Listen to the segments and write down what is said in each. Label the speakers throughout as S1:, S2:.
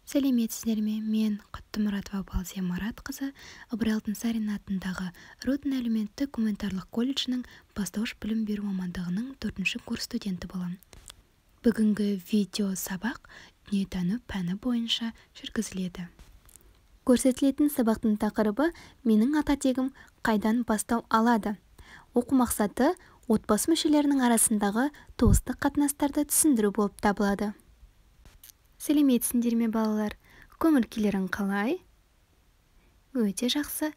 S1: Сәлеметсіздер ме? Мен Құттымұратова Балзия Маратқызы Ыбырай Алтынсарин атындағы Рудн әлеуметтік-гуманитарлық колледжінің бастауыш білім беру мамандығының 4-ші курс студенті боламын. Бүгінгі видео сабақ дүниетану пәні бойынша жүргізіледі. Көрсетілетін сабақтың тақырыбы менің ата-тегім қайдан бастау алады. Оқу мақсаты отбасы мүшелерінің арасындағы туыстық қатынастарды түсіндіру болып табылады. Сәлеметсіңдер ме балалар? Көңіл-күйлерің қалай? Өте жақсы.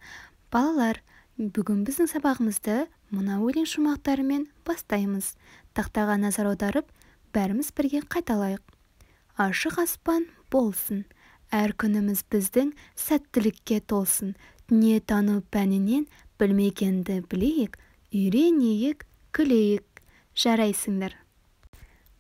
S1: Балалар, бүгін біздің сабағымызды мына өлең шумақтарымен бастаймыз. Тақтаға назар аударып, бәріміз бірге қайталайық. Ашық аспан болсын, әр күніміз біздің сәттілікке толсын. Дүниетану пәнінен білмегенді білейік, үйренейік, күлейік. Жарайсыңдар.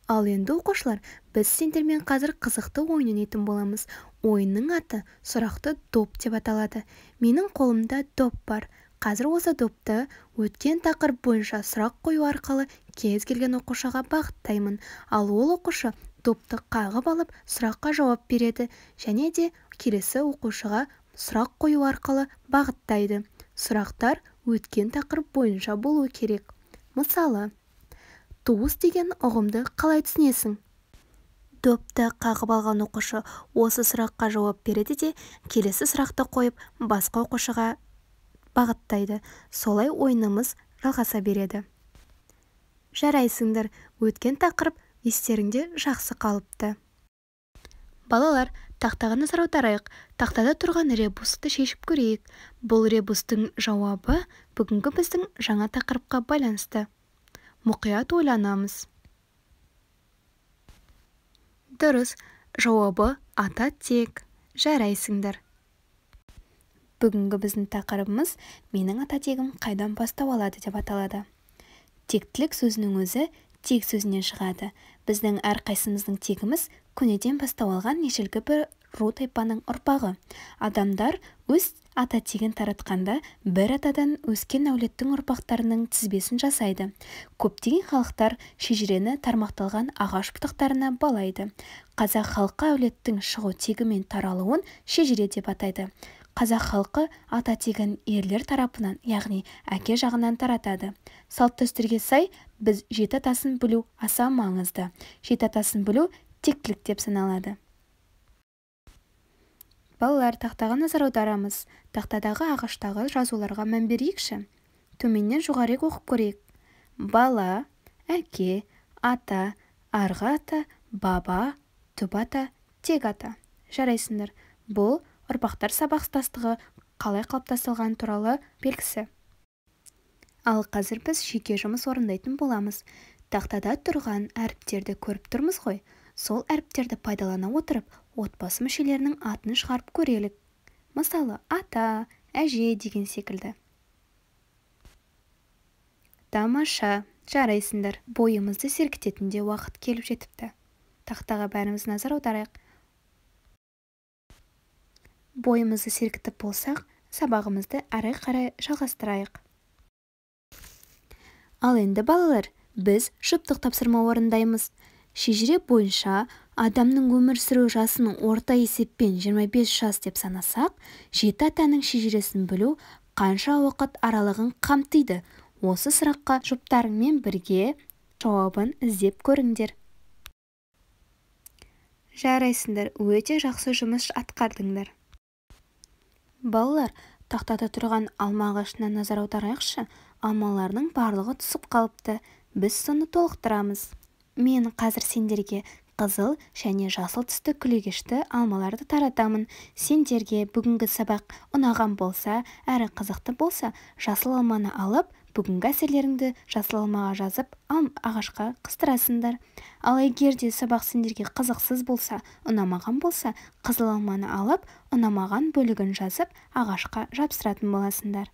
S1: Ал енді оқушылар, біз сендермен қазір қызықты ойын ойнайтын боламыз. Ойынның аты сұрақты доп деп аталады. Менің қолымда доп бар. Қазір осы допты өткен тақырып бойынша сұрақ қою арқылы кез келген оқушыға бағыттаймын. Ал ол оқушы допты қағып алып сұраққа жауап береді, және де келесі оқушыға сұрақ қою арқылы бағыттайды. Сұрақтар өткен тақырып бойынша болуы керек. Мысалы, туыс деген ұғымды қалай түсінесің? Допты қағып алған оқушы осы сұраққа жауап береді де, келесі сұрақты қойып, басқа оқушыға бағыттайды. Солай ойынымыз жалғаса береді. Жарайсыңдар, өткен тақырып естеріңде жақсы қалыпты. Балалар, тақтаға назар аударайық. Тақтада тұрған ребусты шешіп көрейік. Бұл ребустың жауабы бүгінгі біздің жаңа тақырыпқа байланысты. Мұқият ойланамыз. Дұрыс, жауабы ата-тек. Жарайсыңдар. Бүгінгі біздің тақырыбымыз менің ата-тегім қайдан бастау алады деп аталады. Тектілік сөзінің өзі тек сөзінен шығады. Біздің әрқайсымыздың тегіміз көнеден бастау алған ежелгі бір ру тайпаның ұрпағы. Адамдар өз ата-тегін таратқанда бір атадан өскен әулеттің ұрпақтарының тізбесін жасайды. Көптеген халықтар шежірені тармақталған ағаш бұтақтарына балайды. Қазақ халқы әулеттің шығу тегі мен таралуын шежіре деп атайды. Қазақ халқы ата-тегін ерлер тарапынан, яғни әке жағынан таратады. Салт-дәстүрге сай, біз жеті атасын білу аса маңызды. Жеті атасын білу тектілік деп саналады. Балалар, тақтаға назар аударамыз. Тақтадағы ағаштағы жазуларға мән берейікші. Төменнен жоғарырақ оқып көрейік. Бала, әке, ата, арғы ата, баба, түп ата, тек ата. Жарайсыңдар. Бұл ұрпақтар сабақтастығы қалай қалыптасылған туралы белгісі. Ал қазір біз жеке жұмыс орындайтын боламыз. Тақтада тұрған әріптерді көріп тұрмыз ғой. Сол әріптерді пайдалана отырып, отбасы мүшелерінің атын шығарып көрелік. Мысалы, ата, әже деген секілді. Тамаша. Жарайсыңдар. Бойымызды сергітетінде уақыт келіп жетіпті. Тақтаға бәріміз назар аударайық. Бойымызды сергітіп болсақ, сабағымызды әрі қарай жалғастырайық. Ал енді балалар, біз жұптық тапсырма орындаймыз. Шежіре бойынша адамның өмір сүру жасының орта есеппен 25 жас деп санасақ, жеті атаның шежіресін білу қанша уақыт аралығын қамтиды? Осы сұраққа жұптарыңмен бірге жауабын іздеп көріңдер. Жарайсыңдар, өте жақсы жұмыс атқардыңдар. Балалар, тақтада тұрған алма ағашына назар аударайықшы. Алмалардың барлығы түсіп қалыпты. Біз соны толықтырамыз. Мен қазір сендерге қызыл және жасыл түсті күлегешті алмаларды таратамын. Сендерге бүгінгі сабақ ұнаған болса, әрі қызықты болса, жасыл алманы алып, бүгінгі әсерлеріңді жасыл алмаға жазып, ағашқа қыстырасыңдар. Ал егер де сабақ сендерге қызықсыз болса, ұнамаған болса, қызыл алманы алып, ұнамаған бөлігін жазып, ағашқа жапсыратын боласыңдар.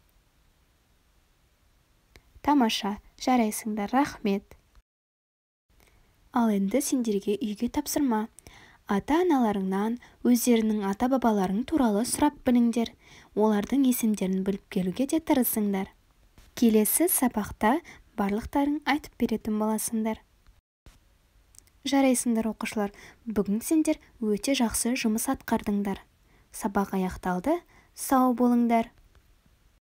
S1: Тамаша, жарайсыңдар, рахмет. Ал енді сендерге үйге тапсырма. Ата-аналарыңнан өздерінің ата-бабаларың туралы сұрап біліңдер. Олардың есімдерін біліп келуге де тырысыңдар. Келесі сабақта барлықтарың айтып беретін боласыңдар. Жарайсыңдар оқушылар, бүгін сендер өте жақсы жұмыс атқардыңдар. Сабақ аяқталды, сау болыңдар.